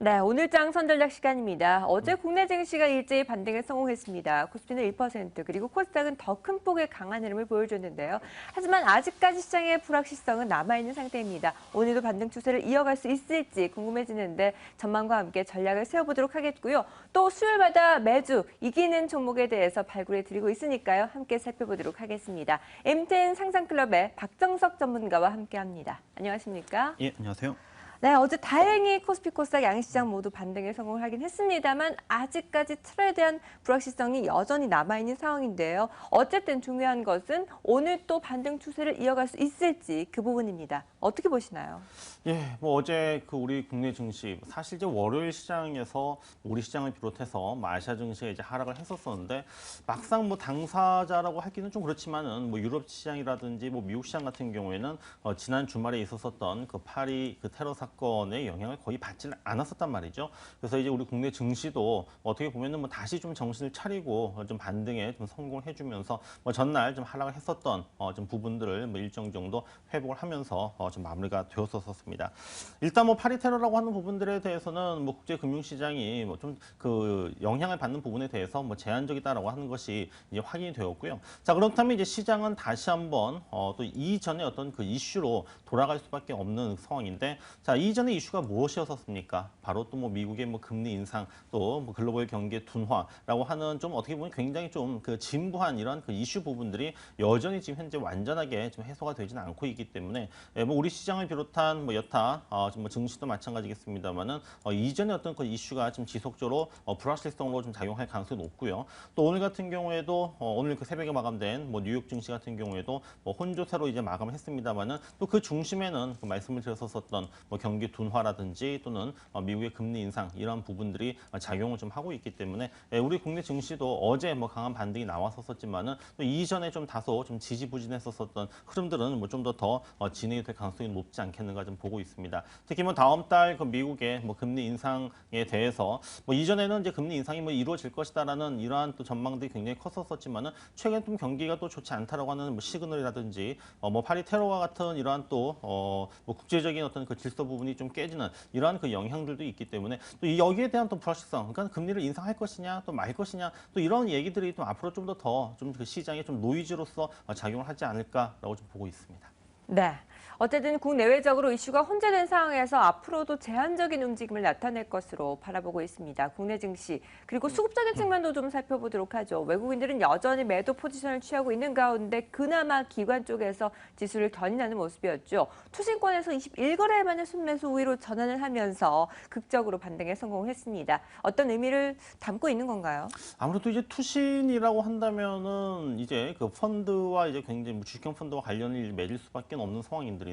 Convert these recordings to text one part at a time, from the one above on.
네, 오늘장 선전략 시간입니다. 어제 국내 증시가 일제히 반등에 성공했습니다. 코스피는 1%, 그리고 코스닥은 더 큰 폭의 강한 흐름을 보여줬는데요. 하지만 아직까지 시장의 불확실성은 남아있는 상태입니다. 오늘도 반등 추세를 이어갈 수 있을지 궁금해지는데 전망과 함께 전략을 세워보도록 하겠고요. 또 수요일마다 매주 이기는 종목에 대해서 발굴해드리고 있으니까요. 함께 살펴보도록 하겠습니다. M10 상상클럽의 박정석 전문가와 함께합니다. 안녕하십니까? 예, 안녕하세요. 네, 어제 다행히 코스피, 코스닥 양시장 모두 반등에 성공을 하긴 했습니다만 아직까지 틀에 대한 불확실성이 여전히 남아있는 상황인데요. 어쨌든 중요한 것은 오늘 또 반등 추세를 이어갈 수 있을지 그 부분입니다. 어떻게 보시나요? 예, 뭐 어제 우리 국내 증시 사실 이제 월요일 시장에서 우리 시장을 비롯해서 아시아 증시가 이제 하락을 했었었는데 막상 뭐 당사자라고 하기는 좀 그렇지만은 뭐 유럽 시장이라든지 뭐 미국 시장 같은 경우에는 지난 주말에 있었었던 그 파리 그 테러 사건의 영향을 거의 받지는 않았었단 말이죠. 그래서 이제 우리 국내 증시도 어떻게 보면은 뭐 다시 좀 정신을 차리고 좀 반등에 좀 성공을 해주면서 뭐 전날 좀 하락을 했었던 좀 부분들을 뭐 일정 정도 회복을 하면서 좀 마무리가 되었었습니다. 일단 뭐 파리 테러라고 하는 부분들에 대해서는 뭐 국제 금융 시장이 뭐 좀 그 영향을 받는 부분에 대해서 뭐 제한적이다라고 하는 것이 이제 확인이 되었고요. 자, 그렇다면 이제 시장은 다시 한번 또 이전의 어떤 그 이슈로 돌아갈 수밖에 없는 상황인데, 자, 이전의 이슈가 무엇이었습니까? 바로 또 뭐 미국의 뭐 금리 인상, 또 뭐 글로벌 경기 둔화라고 하는 좀 어떻게 보면 굉장히 좀 그 진부한 이런 그 이슈 부분들이 여전히 지금 현재 완전하게 좀 해소가 되지는 않고 있기 때문에 뭐 우리 시장을 비롯한 뭐 여타 뭐 증시도 마찬가지겠습니다만은 이전의 어떤 그 이슈가 좀 지속적으로 불확실성으로 좀 작용할 가능성이 높고요. 또 오늘 같은 경우에도 오늘 그 새벽에 마감된 뭐 뉴욕 증시 같은 경우에도 뭐 혼조세로 이제 마감을 했습니다만은 또 그 중심에는 그 말씀을 드렸었던 뭐 경기 둔화라든지 또는 미국의 금리 인상 이런 부분들이 작용을 좀 하고 있기 때문에 우리 국내 증시도 어제 뭐 강한 반등이 나왔었지만은 또 이전에 좀 다소 좀 지지부진했었던 흐름들은 뭐 좀 더 진행이 될 가능성이 높지 않겠는가 좀 보고 있습니다. 특히 뭐 다음 달 그 미국의 뭐 금리 인상에 대해서 뭐 이전에는 이제 금리 인상이 뭐 이루어질 것이다라는 이러한 또 전망들이 굉장히 컸었지만은 최근 좀 경기가 또 좋지 않다라고 하는 뭐 시그널이라든지 뭐 파리 테러와 같은 이러한 또 뭐 국제적인 어떤 그 질서 부분이 좀 깨지는 이러한 그 영향들도 있기 때문에 또 여기에 대한 또 불확실성, 그러니까 금리를 인상할 것이냐 또 말 것이냐 또 이런 얘기들이 좀 앞으로 좀 더 좀 그 시장에 좀 노이즈로서 작용을 하지 않을까라고 좀 보고 있습니다. 네. 어쨌든 국내외적으로 이슈가 혼재된 상황에서 앞으로도 제한적인 움직임을 나타낼 것으로 바라보고 있습니다. 국내 증시, 그리고 수급적인 측면도 좀 살펴보도록 하죠. 외국인들은 여전히 매도 포지션을 취하고 있는 가운데 그나마 기관 쪽에서 지수를 견인하는 모습이었죠. 투신권에서 21거래 만에 순매수 우위로 전환을 하면서 극적으로 반등에 성공했습니다. 어떤 의미를 담고 있는 건가요? 아무래도 이제 투신이라고 한다면은 이제 그 펀드와 이제 굉장히 뭐 주식형 펀드와 관련이 맺을 수밖에 없는 상황들인데,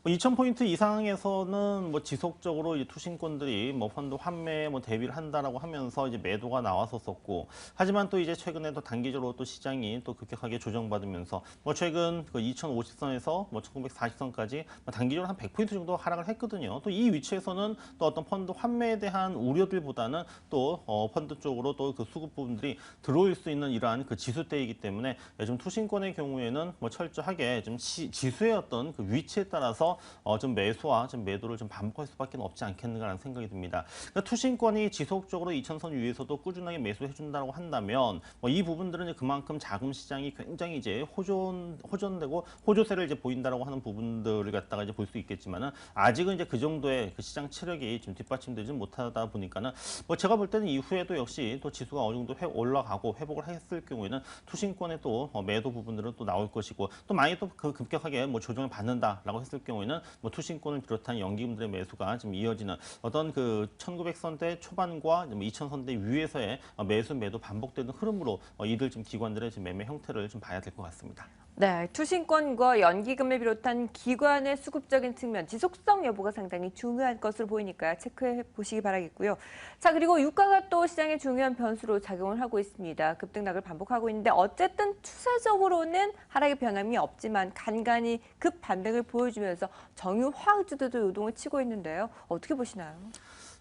뭐 2,000포인트 이상에서는 뭐 지속적으로 이제 투신권들이 뭐 펀드 환매에 뭐 대비를 한다라고 하면서 이제 매도가 나왔었고, 하지만 또 이제 최근에도 단기적으로 또 시장이 또 급격하게 조정받으면서 뭐 최근 그 2,050선에서 뭐 1,940선까지 뭐 단기적으로 한 100포인트 정도 하락을 했거든요. 또 이 위치에서는 또 어떤 펀드 환매에 대한 우려들보다는 또 펀드 쪽으로 또 그 수급 부분들이 들어올 수 있는 이러한 그 지수대이기 때문에 좀 투신권의 경우에는 뭐 철저하게 좀 지수의 어떤 그 위치에 따라서 좀 매수와 좀 매도를 좀 반복할 수밖에 없지 않겠는가라는 생각이 듭니다. 그러니까 투신권이 지속적으로 2,000선 위에서도 꾸준하게 매수해 준다고 한다면 뭐 이 부분들은 이제 그만큼 자금 시장이 굉장히 이제 호전되고 호조세를 이제 보인다라고 하는 부분들을 갖다가 이제 볼 수 있겠지만은 아직은 이제 그 정도의 그 시장 체력이 지금 뒷받침되지 못하다 보니까는 뭐 제가 볼 때는 이후에도 역시 또 지수가 어느 정도 올라가고 회복을 했을 경우에는 투신권의 또 매도 부분들은 또 나올 것이고, 또 많이 또 그 급격하게 뭐 조정을 받는다라고 했을 경우에는 뭐 투신권을 비롯한 연기금들의 매수가 좀 이어지는 어떤 그 1,900선대 초반과 2,000선대 위에서의 매수 매도 반복되는 흐름으로 이들 지금 기관들의 지금 매매 형태를 좀 봐야 될 것 같습니다. 네, 투신권과 연기금을 비롯한 기관의 수급적인 측면, 지속성 여부가 상당히 중요한 것으로 보이니까 체크해 보시기 바라겠고요. 자, 그리고 유가가 또 시장의 중요한 변수로 작용을 하고 있습니다. 급등락을 반복하고 있는데 어쨌든 추세적으로는 하락의 변함이 없지만 간간히 급 반등을 보여주면서 정유 화학주들도 요동을 치고 있는데요. 어떻게 보시나요?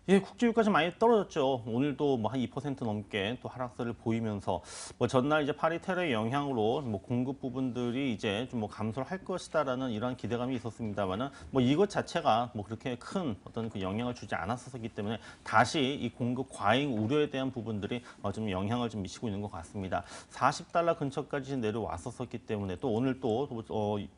예, 국제유가 좀 많이 떨어졌죠. 오늘도 뭐 한 2% 넘게 또 하락세를 보이면서 뭐 전날 이제 파리 테러의 영향으로 뭐 공급 부분들이 이제 좀 뭐 감소를 할 것이다라는 이러한 기대감이 있었습니다만은 뭐 이것 자체가 뭐 그렇게 큰 어떤 그 영향을 주지 않았었기 때문에 다시 이 공급 과잉 우려에 대한 부분들이 좀 영향을 좀 미치고 있는 것 같습니다. 40달러 근처까지 내려왔었기 때문에 또 오늘 또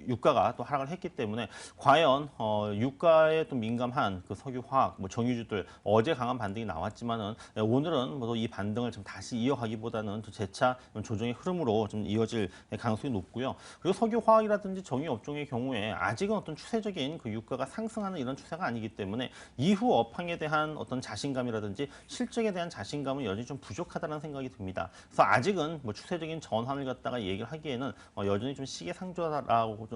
유가가 또 하락을 했기 때문에 과연 유가에 또 민감한 그 석유화학, 뭐 정유주들 어제 강한 반등이 나왔지만은 오늘은 뭐 이 반등을 좀 다시 이어가기보다는 또 재차 조정의 흐름으로 좀 이어질 가능성이 높고요. 그리고 석유화학이라든지 정유 업종의 경우에 아직은 어떤 추세적인 그 유가가 상승하는 이런 추세가 아니기 때문에 이후 업황에 대한 어떤 자신감이라든지 실적에 대한 자신감은 여전히 좀 부족하다는 생각이 듭니다. 그래서 아직은 뭐 추세적인 전환을 갖다가 얘기를 하기에는 여전히 좀 시기상조다라고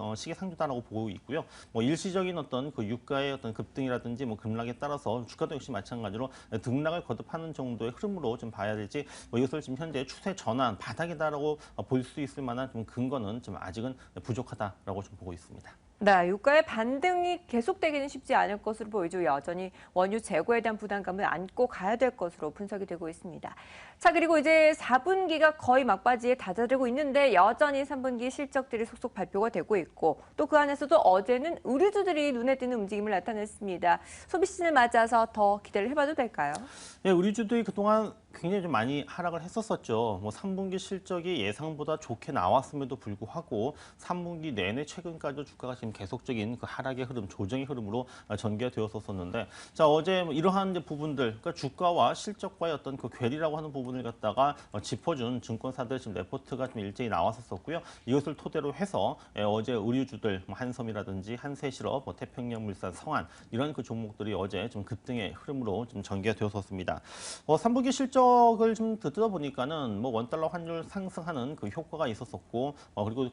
보고 있고요. 뭐 일시적인 어떤 그 유가의 어떤 급등이라든지 뭐 급락에 따라서 주가도 역시 마찬가지로 등락을 거듭하는 정도의 흐름으로 좀 봐야 될지 뭐 이것을 지금 현재 추세 전환 바닥이다라고 볼 수 있을 만한 좀 근거는 좀 아직은 부족하다라고 좀 보고 있습니다. 네, 유가의 반등이 계속되기는 쉽지 않을 것으로 보이죠. 여전히 원유 재고에 대한 부담감을 안고 가야 될 것으로 분석이 되고 있습니다. 자, 그리고 이제 4분기가 거의 막바지에 다다르고 있는데 여전히 3분기 실적들이 속속 발표가 되고 있고 또 그 안에서도 어제는 의류주들이 눈에 띄는 움직임을 나타냈습니다. 소비 시즌을 맞아서 더 기대를 해봐도 될까요? 네, 의류주들이 그동안 굉장히 좀 많이 하락을 했었었죠. 뭐 3분기 실적이 예상보다 좋게 나왔음에도 불구하고 3분기 내내 최근까지 주가가 지금 계속적인 그 하락의 흐름, 조정의 흐름으로 전개가 되었었는데, 자 어제 뭐 이러한 이제 부분들, 그러니까 주가와 실적과의 어떤 그 괴리라고 하는 부분을 갖다가 짚어준 증권사들 지금 레포트가 좀 일제히 나왔었고요. 이것을 토대로 해서 어제 의류주들, 뭐 한섬이라든지 한세실업, 뭐 태평양물산, 성한 이런 그 종목들이 어제 좀 급등의 흐름으로 좀 전개가 되었었습니다. 3분기 실적을 좀 듣다 보니까는 뭐 원달러 환율 상승하는 그 효과가 있었었고,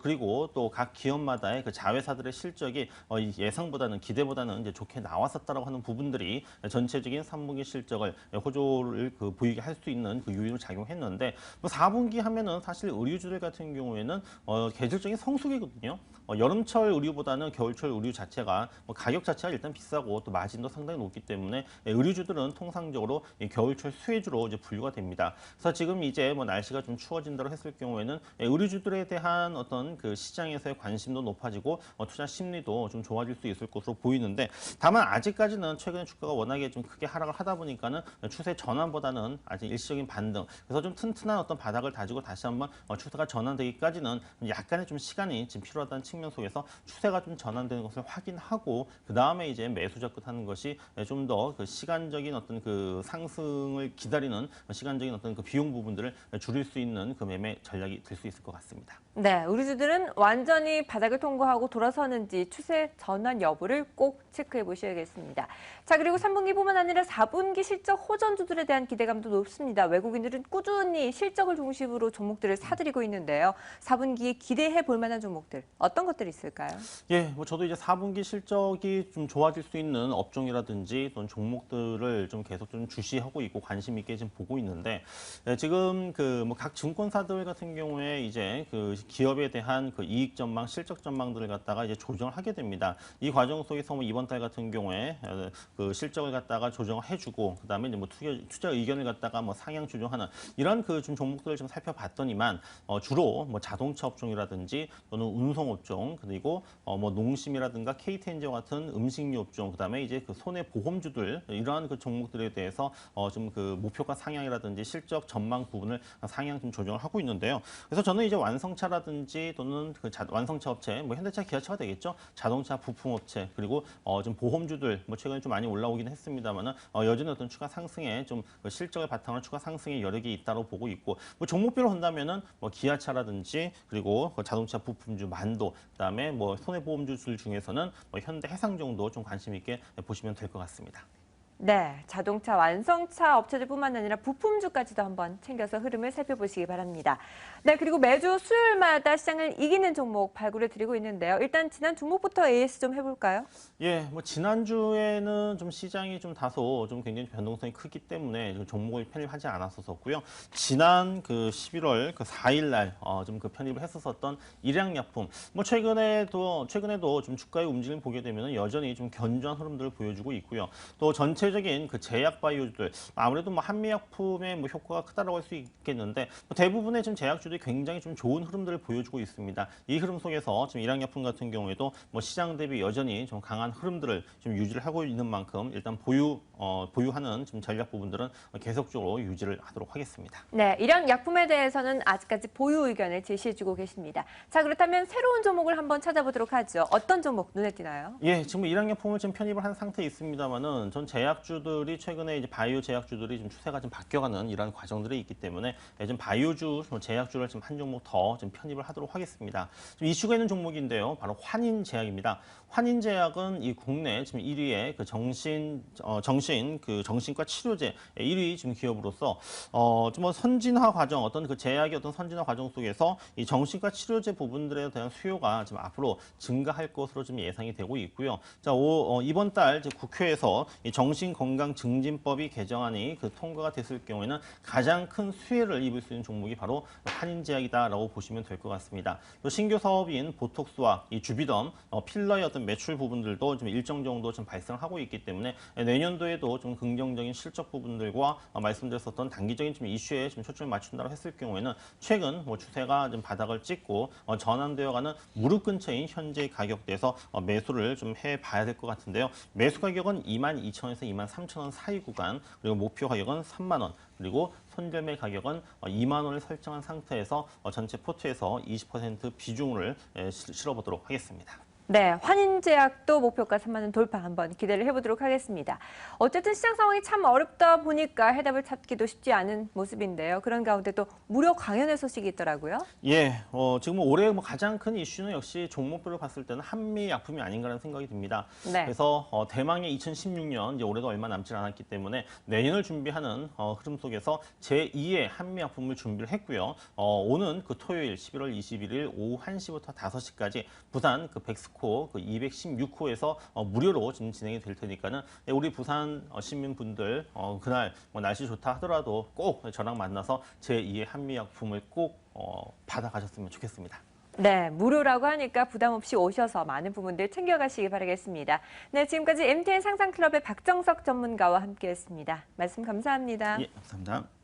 그리고 또 각 기업마다의 그 자회사들의 실적이 예상보다는 기대보다는 이제 좋게 나왔었다라고 하는 부분들이 전체적인 3분기 실적을 호조를 그 보이게 할 수 있는 그 요인으로 작용했는데, 뭐 4분기 하면은 사실 의류주들 같은 경우에는 계절적인 성수기거든요. 여름철 의류보다는 겨울철 의류 자체가 가격 자체가 일단 비싸고 또 마진도 상당히 높기 때문에 의류주들은 통상적으로 겨울철 수혜주로 이제 분류가 됩니다. 그래서 지금 이제 뭐 날씨가 좀 추워진다고 했을 경우에는 의류주들에 대한 어떤 그 시장에서의 관심도 높아지고 투자 심리도 좀 좋아질 수 있을 것으로 보이는데, 다만 아직까지는 최근에 주가가 워낙에 좀 크게 하락을 하다 보니까는 추세 전환보다는 아직 일시적인 반등, 그래서 좀 튼튼한 어떤 바닥을 다지고 다시 한번 추세가 전환되기까지는 약간의 좀 시간이 지금 필요하다는 측면 속에서 추세가 좀 전환되는 것을 확인하고 그 다음에 이제 매수 접근하는 것이 좀 더 그 시간적인 어떤 그 상승을 기다리는 시간적인 어떤 그 비용 부분들을 줄일 수 있는 그 매매 전략이 될 수 있을 것 같습니다. 네, 의류주들은 완전히 바닥을 통과하고 돌아서는지 추세 전환 여부를 꼭 체크해 보셔야겠습니다. 자, 그리고 3분기뿐만 아니라 4분기 실적 호전주들에 대한 기대감도 높습니다. 외국인들은 꾸준히 실적을 중심으로 종목들을 사들이고 있는데요. 4분기에 기대해 볼 만한 종목들 어떤 것들이 있을까요? 예, 뭐 저도 이제 4분기 실적이 좀 좋아질 수 있는 업종이라든지 또는 종목들을 좀 계속 좀 주시하고 있고 관심 있게 지금 보고 있는데, 지금 그 뭐 각 증권사들 같은 경우에 이제 그 기업에 대한 그 이익 전망, 실적 전망들을 갖다가 이제 조정을 하게 됩니다. 이 과정 속에서 뭐 이번 달 같은 경우에 그 실적을 갖다가 조정을 해주고 그다음에 이제 뭐 투자 의견을 갖다가 뭐 상향 조정하는 이런 그 좀 종목들을 좀 살펴봤더니만 주로 뭐 자동차 업종이라든지 또는 운송 업종, 그리고 뭐 농심이라든가 KTNG와 같은 음식료 업종, 그다음에 이제 그 손해 보험주들 이러한 그 종목들에 대해서 좀 그 목표가 상향이라든지 실적 전망 부분을 상향 좀 조정을 하고 있는데요. 그래서 저는 이제 완성차라든지 또는 그 완성차 업체, 뭐 현대차, 기아차가 되겠죠. 자동차 부품 업체, 그리고 좀 보험주들 뭐 최근에 좀 많이 올라오긴 했습니다만은 여전히 어떤 추가 상승에 좀 그 실적을 바탕으로 추가 상승의 여력이 있다고 보고 있고, 뭐 종목별로 본다면은 뭐 기아차라든지 그리고 그 자동차 부품주 만도, 그다음에 뭐 손해보험주들 중에서는 뭐 현대 해상 정도 좀 관심 있게 보시면 될 것 같습니다. 네, 자동차 완성차 업체들뿐만 아니라 부품주까지도 한번 챙겨서 흐름을 살펴보시기 바랍니다. 네, 그리고 매주 수요일마다 시장을 이기는 종목 발굴해 드리고 있는데요. 일단 지난 종목부터 AS 좀 해볼까요? 예, 뭐 지난주에는 좀 시장이 좀 다소 좀 굉장히 변동성이 크기 때문에 좀 종목을 편입하지 않았었고요. 지난 그 11월 그 4일 날 좀 그 편입을 했었던 일양약품, 뭐 최근에도 좀 주가의 움직임을 보게 되면 여전히 좀 견조한 흐름들을 보여주고 있고요. 또 전체 대표적인 그 제약 바이오주들 아무래도 뭐 한미약품의 뭐 효과가 크다라고 할 수 있겠는데 뭐 대부분의 지금 제약주들이 굉장히 좀 좋은 흐름들을 보여주고 있습니다. 이 흐름 속에서 지금 일양약품 같은 경우에도 뭐 시장 대비 여전히 좀 강한 흐름들을 좀 유지를 하고 있는 만큼 일단 보유하는 지금 전략 부분들은 계속적으로 유지를 하도록 하겠습니다. 네, 일양약품에 대해서는 아직까지 보유 의견을 제시해주고 계십니다. 자, 그렇다면 새로운 종목을 한번 찾아보도록 하죠. 어떤 종목 눈에 띄나요? 예, 지금 일양약품을 지금 편입을 한 상태에 있습니다만은 전 제약주들이 최근에 이제 바이오 제약주들이 좀 추세가 좀 바뀌어가는 이런 과정들이 있기 때문에 좀 바이오주, 제약주를 지금 한 종목 더 좀 편입을 하도록 하겠습니다. 지금 이슈가 있는 종목인데요, 바로 환인제약입니다. 환인제약은 이 국내 지금 1위의 그 정신과 치료제 1위 지금 기업으로서 좀 뭐 선진화 과정 어떤 그 제약의 어떤 선진화 과정 속에서 이 정신과 치료제 부분들에 대한 수요가 지금 앞으로 증가할 것으로 좀 예상이 되고 있고요. 자, 이번 달 국회에서 이 정신건강증진법이 개정안이 그 통과가 됐을 경우에는 가장 큰 수혜를 입을 수 있는 종목이 바로 환인제약이다라고 보시면 될 것 같습니다. 또 신규 사업인 보톡스와 이 주비덤, 필러의 어떤 매출 부분들도 좀 일정 정도 좀 발생하고 있기 때문에 내년도에도 좀 긍정적인 실적 부분들과 말씀드렸었던 단기적인 좀 이슈에 좀 초점을 맞춘다고 했을 경우에는 최근 뭐 추세가 좀 바닥을 찍고 전환되어가는 무릎 근처인 현재 가격대에서 매수를 좀 해봐야 될 것 같은데요. 매수 가격은 22,000원에서 23,000원 사이 구간, 그리고 목표 가격은 3만 원, 그리고 손절매 가격은 2만 원을 설정한 상태에서 전체 포트에서 20% 비중을 실어보도록 하겠습니다. 네, 환인제약도 목표가 3만 원 돌파 한번 기대를 해보도록 하겠습니다. 어쨌든 시장 상황이 참 어렵다 보니까 해답을 찾기도 쉽지 않은 모습인데요. 그런 가운데 또 무료 강연의 소식이 있더라고요. 예, 지금 올해 뭐 가장 큰 이슈는 역시 종목별로 봤을 때는 한미약품이 아닌가라는 생각이 듭니다. 네. 그래서 대망의 2016년 이제 올해도 얼마 남지 않았기 때문에 내년을 준비하는 흐름 속에서 제2의 한미약품을 준비를 했고요. 오는 그 토요일 11월 21일 오후 1시부터 5시까지 부산 그 백스코 그 216호에서 무료로 지금 진행이 될 테니까는 우리 부산 시민분들 그날 뭐 날씨 좋다 하더라도 꼭 저랑 만나서 제2의 한미약품을 꼭 받아가셨으면 좋겠습니다. 네, 무료라고 하니까 부담 없이 오셔서 많은 부분들 챙겨가시기 바라겠습니다. 네, 지금까지 MTN 상상클럽의 박정석 전문가와 함께했습니다. 말씀 감사합니다. 예, 감사합니다.